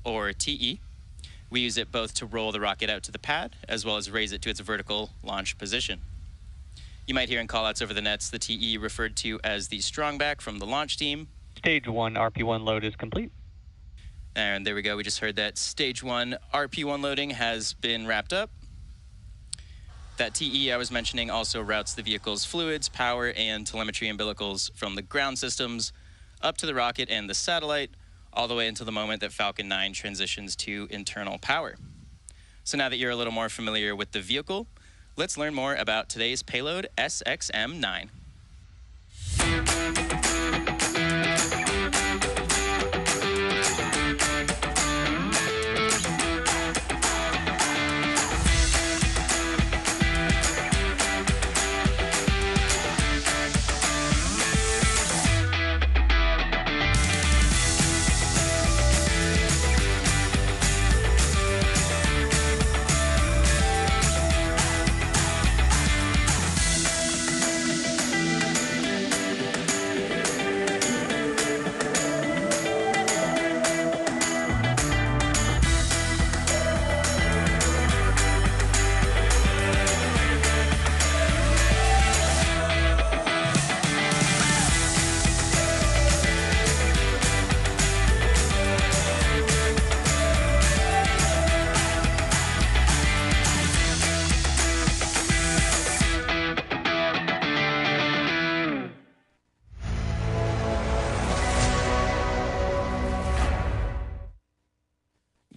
or TE. We use it both to roll the rocket out to the pad, as well as raise it to its vertical launch position. You might hear in callouts over the nets the TE referred to as the strongback from the launch team. Stage 1 RP1 load is complete. And there we go. We just heard that stage 1 RP1 loading has been wrapped up. That TE I was mentioning also routes the vehicle's fluids, power, and telemetry umbilicals from the ground systems up to the rocket and the satellite, all the way until the moment that Falcon 9 transitions to internal power. So now that you're a little more familiar with the vehicle, let's learn more about today's payload, SXM-9.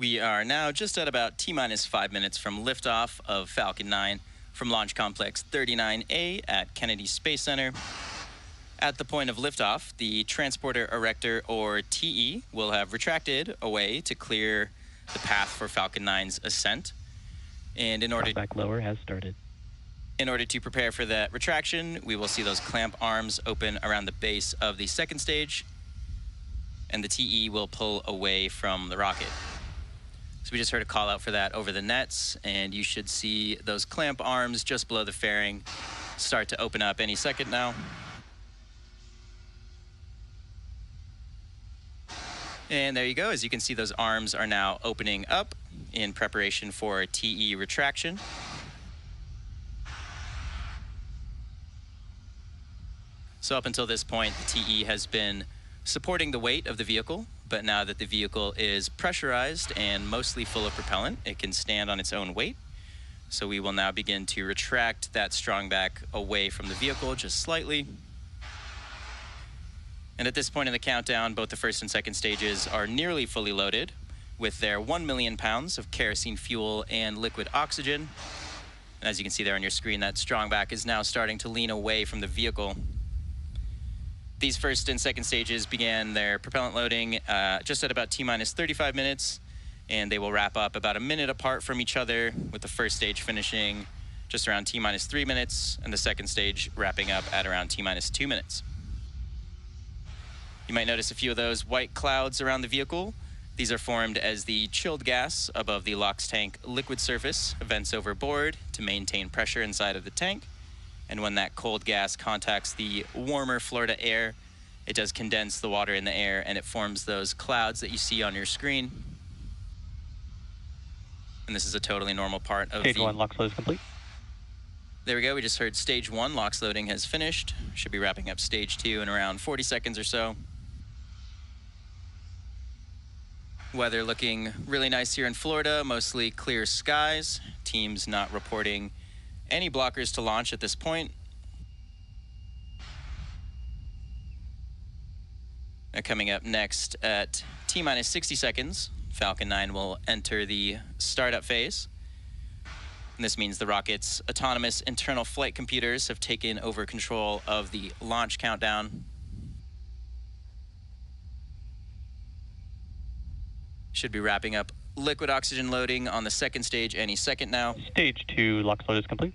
We are now just at about T-minus 5 minutes from liftoff of Falcon 9 from Launch Complex 39A at Kennedy Space Center. At the point of liftoff, the transporter erector, or TE, will have retracted away to clear the path for Falcon 9's ascent. And in order back lower has started. In order to prepare for that retraction, we will see those clamp arms open around the base of the second stage, and the TE will pull away from the rocket. So we just heard a call out for that over the nets, and you should see those clamp arms just below the fairing start to open up any second now. And there you go. As you can see, those arms are now opening up in preparation for TE retraction. So up until this point, the TE has been supporting the weight of the vehicle, but now that the vehicle is pressurized and mostly full of propellant, it can stand on its own weight. So we will now begin to retract that strongback away from the vehicle just slightly. And at this point in the countdown, both the first and second stages are nearly fully loaded with their 1 million pounds of kerosene fuel and liquid oxygen. And as you can see there on your screen, that strongback is now starting to lean away from the vehicle. These first and second stages began their propellant loading just at about T-minus 35 minutes, and they will wrap up about a minute apart from each other, with the first stage finishing just around T-minus 3 minutes, and the second stage wrapping up at around T-minus 2 minutes. You might notice a few of those white clouds around the vehicle. These are formed as the chilled gas above the LOX tank liquid surface vents overboard to maintain pressure inside of the tank. And when that cold gas contacts the warmer Florida air, it does condense the water in the air, and it forms those clouds that you see on your screen. And this is a totally normal part of Stage 1 LOX load is complete. There we go. We just heard stage 1 LOX loading has finished. Should be wrapping up stage 2 in around 40 seconds or so. Weather looking really nice here in Florida, mostly clear skies. Teams not reporting any blockers to launch at this point. Now coming up next at T-minus 60 seconds, Falcon 9 will enter the startup phase. And this means the rocket's autonomous internal flight computers have taken over control of the launch countdown. Should be wrapping up liquid oxygen loading on the second stage any second now. Stage 2 LOX load is complete.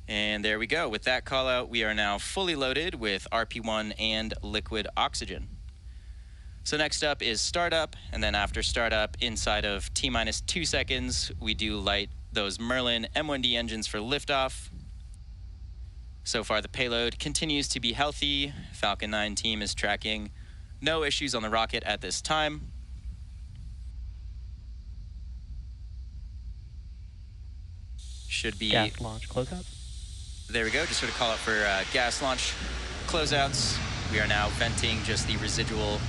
And there we go. With that call out, we are now fully loaded with RP1 and liquid oxygen. So next up is startup, and then after startup, inside of T-minus 2 seconds, we do light those Merlin M1D engines for liftoff. So far, the payload continues to be healthy. Falcon 9 team is tracking no issues on the rocket at this time. Should be... Gas launch closeouts. There we go. Just sort of call out for gas launch closeouts. We are now venting just the residual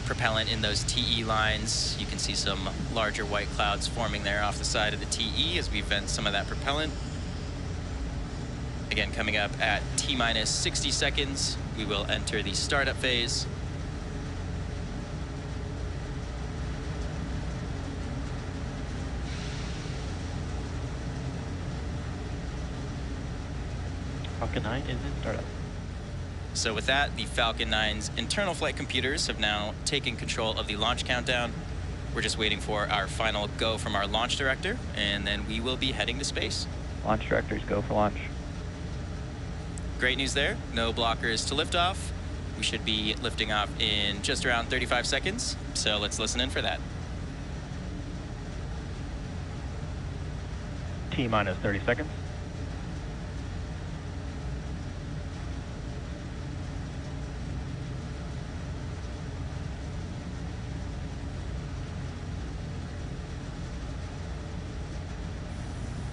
propellant in those TE lines. You can see some larger white clouds forming there off the side of the TE as we vent some of that propellant. Again, coming up at T-minus 60 seconds, we will enter the startup phase. Falcon 9 is in startup. So with that, the Falcon 9's internal flight computers have now taken control of the launch countdown. We're just waiting for our final go from our launch director, and then we will be heading to space. Launch directors go for launch. Great news there. No blockers to liftoff. We should be lifting off in just around 35 seconds. So let's listen in for that. T-minus 30 seconds.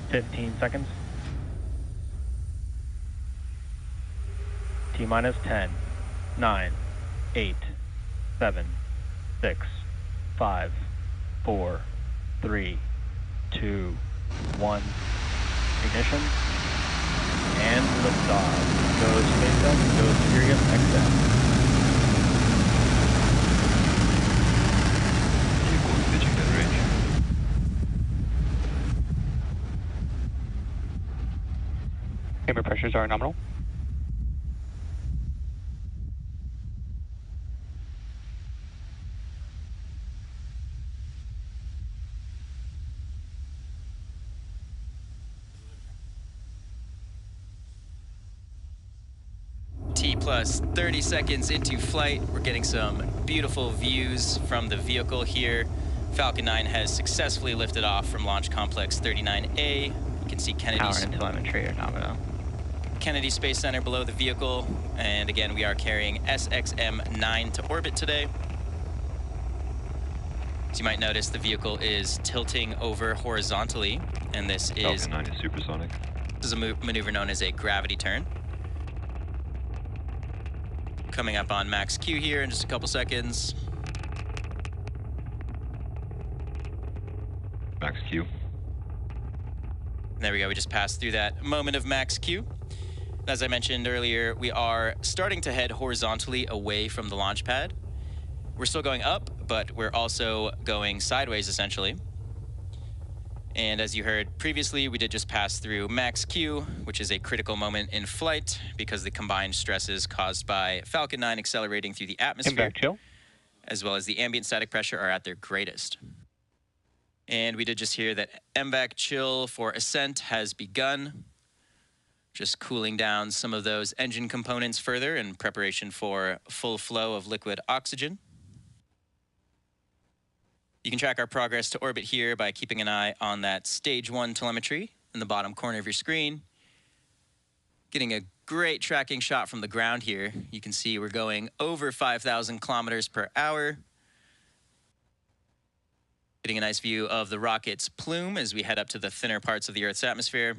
15 seconds. T-minus 10, 9, 8, 7, 6, 5, 4, 3, 2, 1. Ignition. And liftoff. Go SpaceX, go SiriusXM. Vehicle pitching at range. Camera pressures are nominal. T plus 30 seconds into flight. We're getting some beautiful views from the vehicle here. Falcon 9 has successfully lifted off from Launch Complex 39A. You can see Power and telemetry are nominal. Kennedy Space Center below the vehicle. And again, we are carrying SXM-9 to orbit today. As you might notice, the vehicle is tilting over horizontally, and this is... Falcon 9 is supersonic. This is a maneuver known as a gravity turn. Coming up on max Q here in just a couple seconds. Max Q. There we go, we just passed through that moment of max Q. As I mentioned earlier, we are starting to head horizontally away from the launch pad. We're still going up, but we're also going sideways, essentially. And as you heard previously, we did just pass through max Q, which is a critical moment in flight because the combined stresses caused by Falcon 9 accelerating through the atmosphere, Chill. as well as the ambient static pressure, are at their greatest. And we did just hear that MVAC chill for ascent has begun, just cooling down some of those engine components further in preparation for full flow of liquid oxygen. You can track our progress to orbit here by keeping an eye on that stage 1 telemetry in the bottom corner of your screen. Getting a great tracking shot from the ground here. You can see we're going over 5,000 kilometers per hour. Getting a nice view of the rocket's plume as we head up to the thinner parts of the Earth's atmosphere.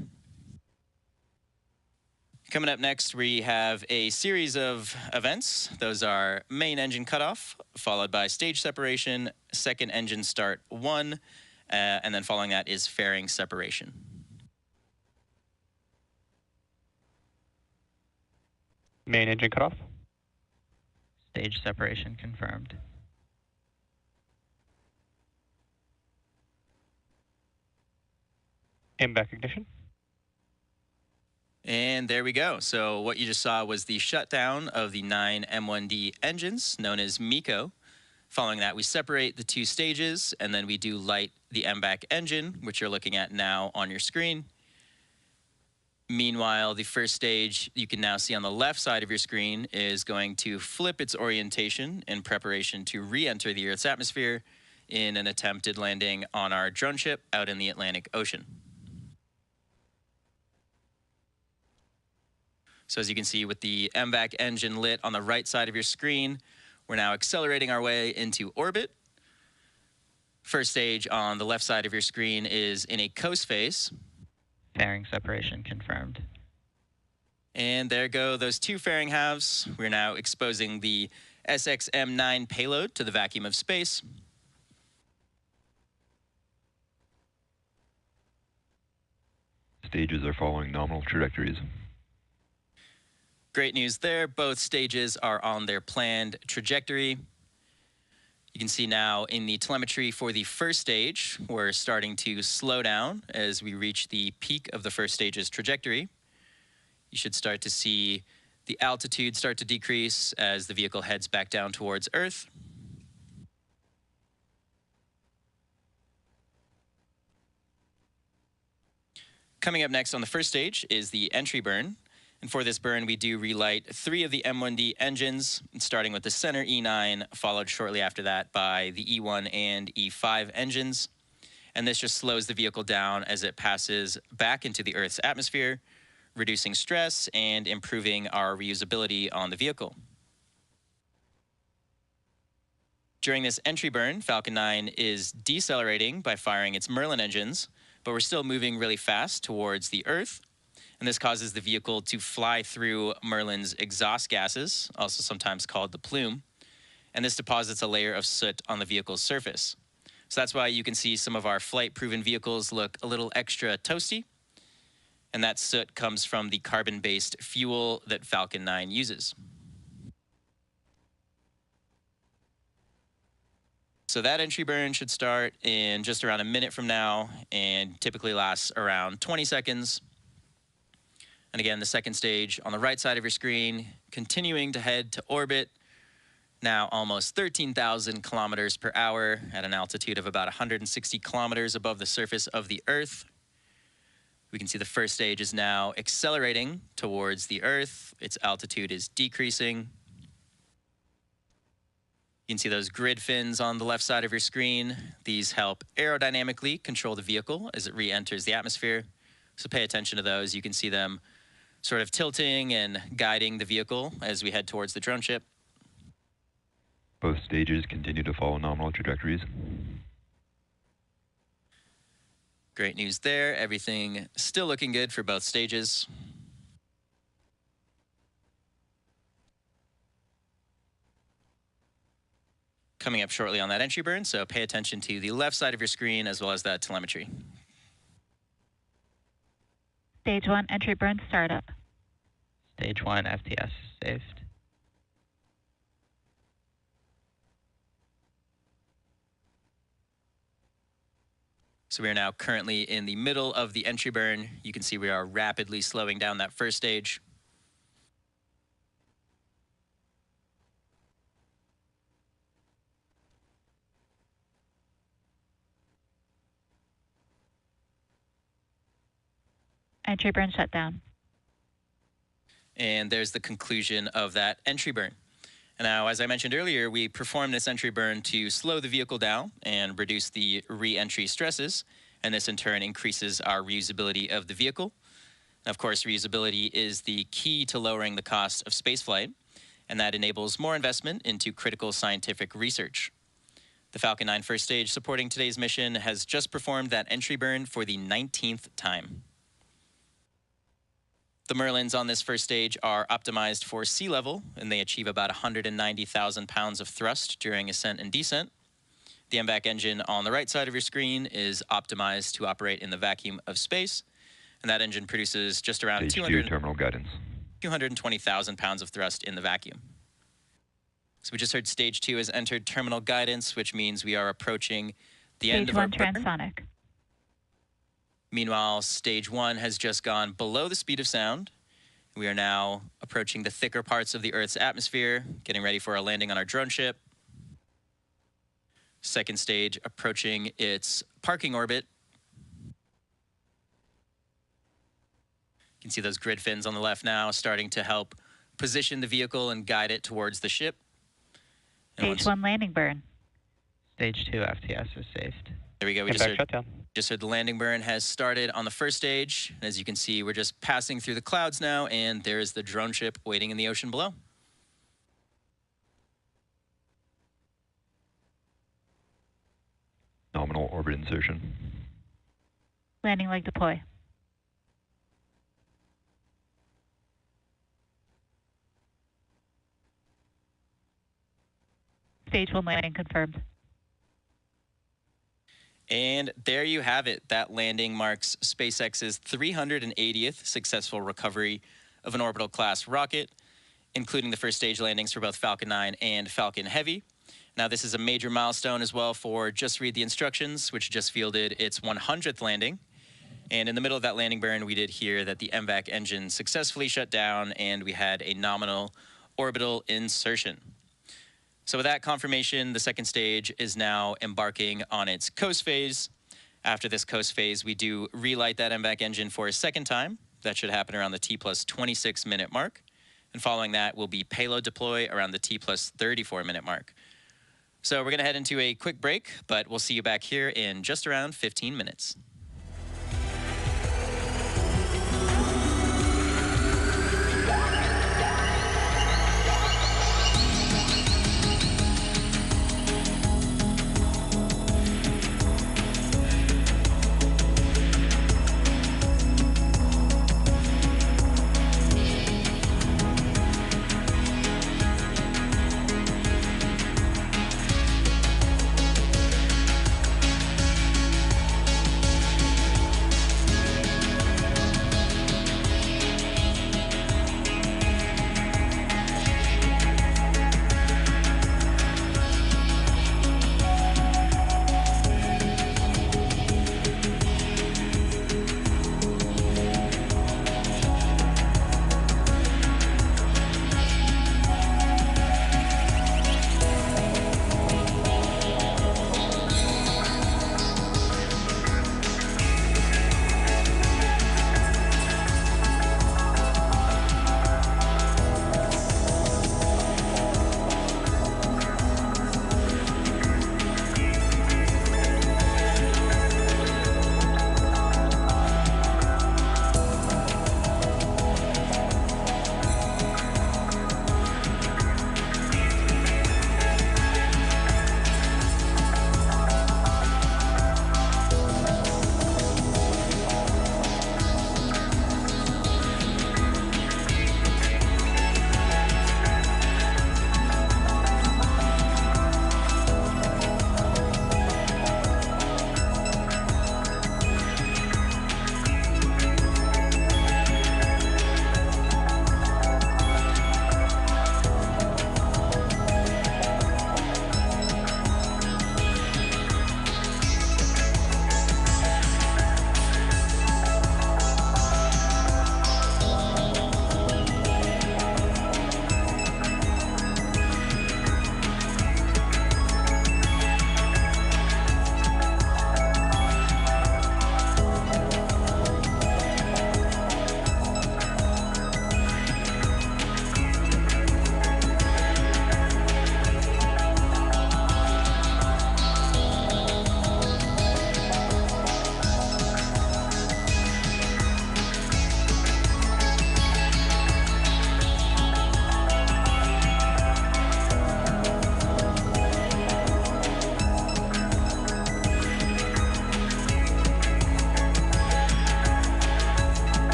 Coming up next, we have a series of events. Those are main engine cutoff, followed by stage separation, second engine start 1, and then following that is fairing separation. Main engine cutoff. Stage separation confirmed. MVAC ignition. And there we go. So what you just saw was the shutdown of the 9 M1D engines, known as MECO. Following that, we separate the 2 stages, and then we do light the MVAC engine, which you're looking at now on your screen. Meanwhile, the first stage you can now see on the left side of your screen is going to flip its orientation in preparation to re-enter the Earth's atmosphere in an attempted landing on our drone ship out in the Atlantic Ocean. So as you can see with the MVAC engine lit on the right side of your screen, we're now accelerating our way into orbit. First stage on the left side of your screen is in a coast phase. Fairing separation confirmed. And there go those two fairing halves. We're now exposing the SXM-9 payload to the vacuum of space. Stages are following nominal trajectories. Great news there. Both stages are on their planned trajectory. You can see now in the telemetry for the first stage, we're starting to slow down as we reach the peak of the first stage's trajectory. You should start to see the altitude start to decrease as the vehicle heads back down towards Earth. Coming up next on the first stage is the entry burn. And for this burn, we do relight 3 of the M1D engines, starting with the center E9, followed shortly after that by the E1 and E5 engines. And this just slows the vehicle down as it passes back into the Earth's atmosphere, reducing stress and improving our reusability on the vehicle. During this entry burn, Falcon 9 is decelerating by firing its Merlin engines, but we're still moving really fast towards the Earth. And this causes the vehicle to fly through Merlin's exhaust gases, also sometimes called the plume. And this deposits a layer of soot on the vehicle's surface. So that's why you can see some of our flight-proven vehicles look a little extra toasty. And that soot comes from the carbon-based fuel that Falcon 9 uses. So that entry burn should start in just around a minute from now and typically lasts around 20 seconds. And again, the second stage on the right side of your screen, continuing to head to orbit, now almost 13,000 kilometers per hour at an altitude of about 160 kilometers above the surface of the Earth. We can see the first stage is now accelerating towards the Earth. Its altitude is decreasing. You can see those grid fins on the left side of your screen. These help aerodynamically control the vehicle as it re-enters the atmosphere. So pay attention to those. You can see them sort of tilting and guiding the vehicle as we head towards the drone ship. Both stages continue to follow nominal trajectories. Great news there. Everything still looking good for both stages. Coming up shortly on that entry burn, so pay attention to the left side of your screen as well as that telemetry. Stage 1 entry burn startup. Stage 1 FTS is saved. So we are now currently in the middle of the entry burn. You can see we are rapidly slowing down that first stage. Entry burn shut down. And there's the conclusion of that entry burn. And now, as I mentioned earlier, we performed this entry burn to slow the vehicle down and reduce the re-entry stresses. And this in turn increases our reusability of the vehicle. And of course, reusability is the key to lowering the cost of spaceflight, and that enables more investment into critical scientific research. The Falcon 9 first stage supporting today's mission has just performed that entry burn for the 19th time. The Merlins on this first stage are optimized for sea level, and they achieve about 190,000 pounds of thrust during ascent and descent. The MVAC engine on the right side of your screen is optimized to operate in the vacuum of space, and that engine produces just around Stage 2 terminal guidance. 220,000 pounds of thrust in the vacuum. So we just heard stage 2 has entered terminal guidance, which means we are approaching the end of our Stage 1 burn. transonic. Meanwhile, stage 1 has just gone below the speed of sound. We are now approaching the thicker parts of the Earth's atmosphere, getting ready for a landing on our drone ship. Second stage approaching its parking orbit. You can see those grid fins on the left now starting to help position the vehicle and guide it towards the ship. And Stage 1 landing burn. Stage 2 FTS is saved. there we go. We Impact shutdown. just heard the landing burn has started on the first stage. And as you can see, we're just passing through the clouds now, and there's the drone ship waiting in the ocean below. Nominal orbit insertion. Landing leg deploy. Stage 1 landing confirmed. And there you have it. That landing marks SpaceX's 380th successful recovery of an orbital class rocket, including the first stage landings for both Falcon 9 and Falcon Heavy. Now, this is a major milestone as well for Just Read the Instructions, which just fielded its 100th landing. And in the middle of that landing burn, we did hear that the MVAC engine successfully shut down and we had a nominal orbital insertion. So with that confirmation, the second stage is now embarking on its coast phase. After this coast phase, we do relight that MVAC engine for a second time. That should happen around the T+26 minute mark. And following that will be payload deploy around the T+34 minute mark. So we're going to head into a quick break, but we'll see you back here in just around 15 minutes.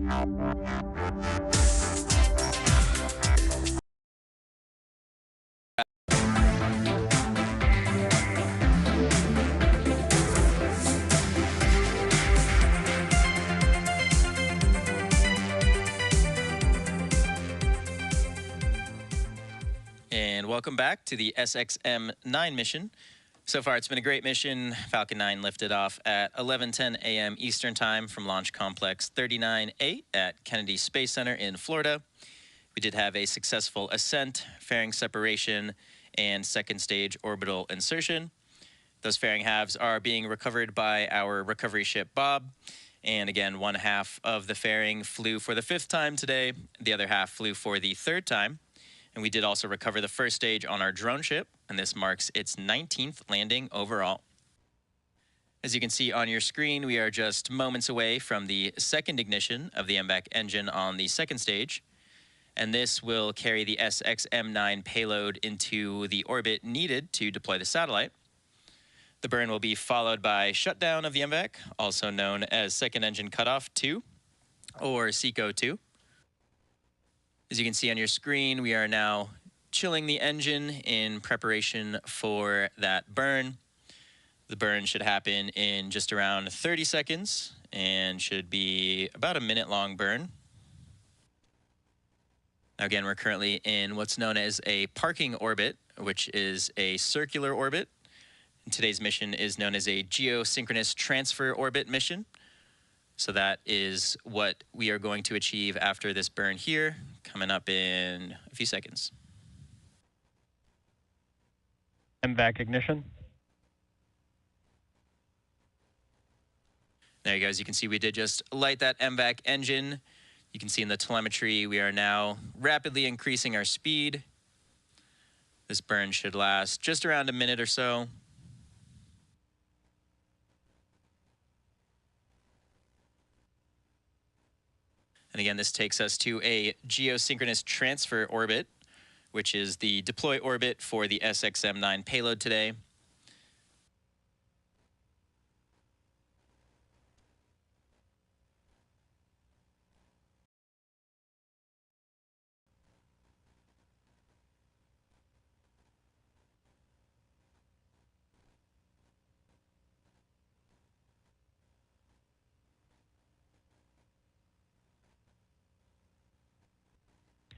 And welcome back to the SXM-9 mission. So far, it's been a great mission. Falcon 9 lifted off at 11:10 a.m. Eastern Time from Launch Complex 39A at Kennedy Space Center in Florida. We did have a successful ascent, fairing separation, and second stage orbital insertion. Those fairing halves are being recovered by our recovery ship Bob. And again, one half of the fairing flew for the 5th time today. The other half flew for the 3rd time. And we did also recover the first stage on our drone ship, and this marks its 19th landing overall. As you can see on your screen, we are just moments away from the second ignition of the MVAC engine on the second stage, and this will carry the SXM-9 payload into the orbit needed to deploy the satellite. The burn will be followed by shutdown of the MVAC, also known as Second Engine Cutoff 2, or SECO 2. As you can see on your screen, we are now chilling the engine in preparation for that burn. The burn should happen in just around 30 seconds and should be about a minute-long burn. Now again, we're currently in what's known as a parking orbit, which is a circular orbit. And today's mission is known as a geosynchronous transfer orbit mission. So that is what we are going to achieve after this burn here, coming up in a few seconds. MVAC ignition. There you go. As you can see, we did just light that MVAC engine. You can see in the telemetry, we are now rapidly increasing our speed. This burn should last just around a minute or so. And again, this takes us to a geosynchronous transfer orbit, which is the deploy orbit for the SXM-9 payload today.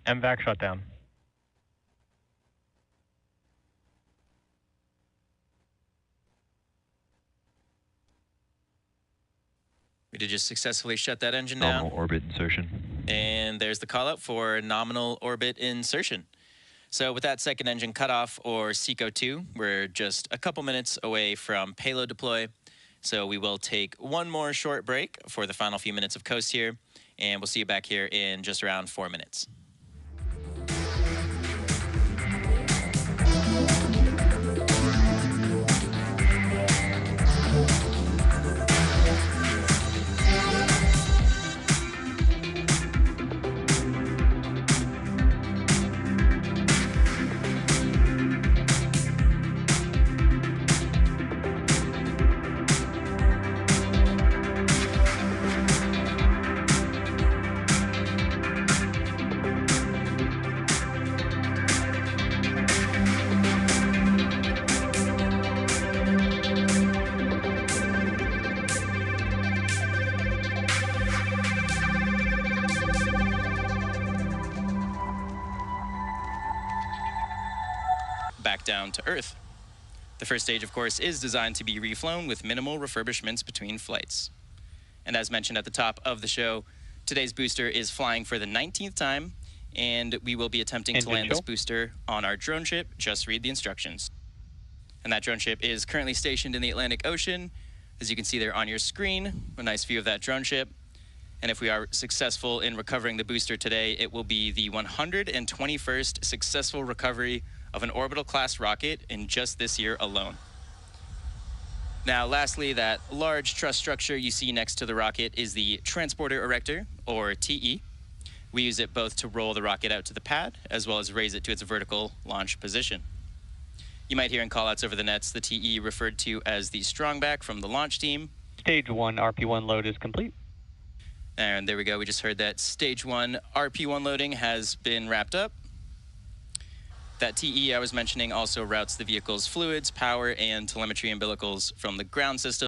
MVAC shutdown. We did just successfully shut that engine down. Nominal orbit insertion. And there's the call out for nominal orbit insertion. So with that second engine cutoff, or SECO 2, we're just a couple minutes away from payload deploy. So we will take one more short break for the final few minutes of coast here, and we'll see you back here in just around 4 minutes. Back down to Earth. The first stage, of course, is designed to be reflown with minimal refurbishments between flights. And as mentioned at the top of the show, today's booster is flying for the 19th time, and we will be attempting to land this booster on our drone ship. Just read the instructions. And that drone ship is currently stationed in the Atlantic Ocean. As you can see there on your screen, a nice view of that drone ship. And if we are successful in recovering the booster today, it will be the 121st successful recovery of an orbital class rocket in just this year alone. Now, lastly, that large truss structure you see next to the rocket is the transporter erector, or TE. We use it both to roll the rocket out to the pad, as well as raise it to its vertical launch position. You might hear in callouts over the nets the TE referred to as the strongback from the launch team. Stage 1 RP1 load is complete. And there we go. We just heard that stage 1 RP1 loading has been wrapped up. That TE I was mentioning also routes the vehicle's fluids, power, and telemetry umbilicals from the ground system